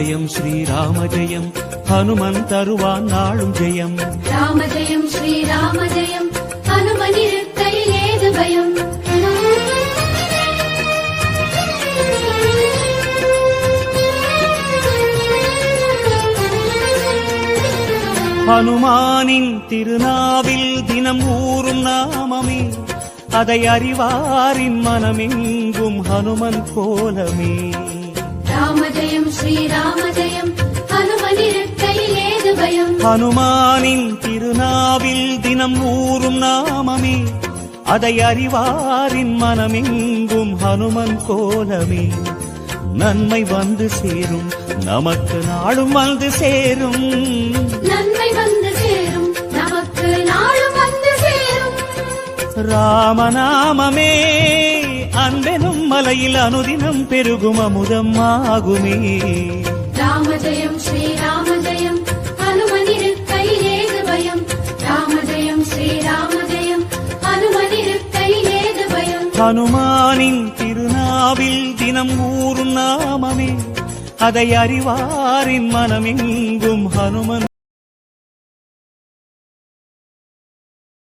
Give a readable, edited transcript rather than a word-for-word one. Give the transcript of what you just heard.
ஜெயம் ஸ்ரீராம ஜெயம் ஹனுமன் தருவான் நாளும் ஜெயம். ராம ஜெயம் ஸ்ரீராம ஜெயம் ஹனுமன் இருக்கையில் ஏது பயம். ஹனுமானின் திருநாவில் தினம் ஊறும் நாமமே, அதை அறிவாரின் மனமெங்கும் ஹனுமன் கோலமே. ராம ஜெயம் ஸ்ரீராம ஜெயம் ஹனுமன் இருக்கையில் ஏது பயம். ஹனுமானின் திருநாவில் தினம் ஊறும் நாமமே, அதை அறிவாரின் மனமெங்கும் ஹனுமன் கோலமே. நன்மை வந்து சேரும், நமக்கு நாளும் வந்து சேரும். நன்மை வந்து சேரும், நமக்கு நாளும் வந்து சேரும். ராமநாமமே அன்பெனும் மலையில் அனுதினம் பெருகும் அமுதம் ஆகுமே. ராம ஜெயம் ஸ்ரீராம ஜெயம் ஹனுமன் இருக்கையில் ஏது பயம். ராம ஜெயம் ஸ்ரீராம ஜெயம் ஹனுமன் இருக்கையில் ஏது பயம். ஹனுமானின் திருநாவில் தினம் ஊறும் நாமமே, அதை அறிவாரின் மனமெங்கும் ஹனுமன்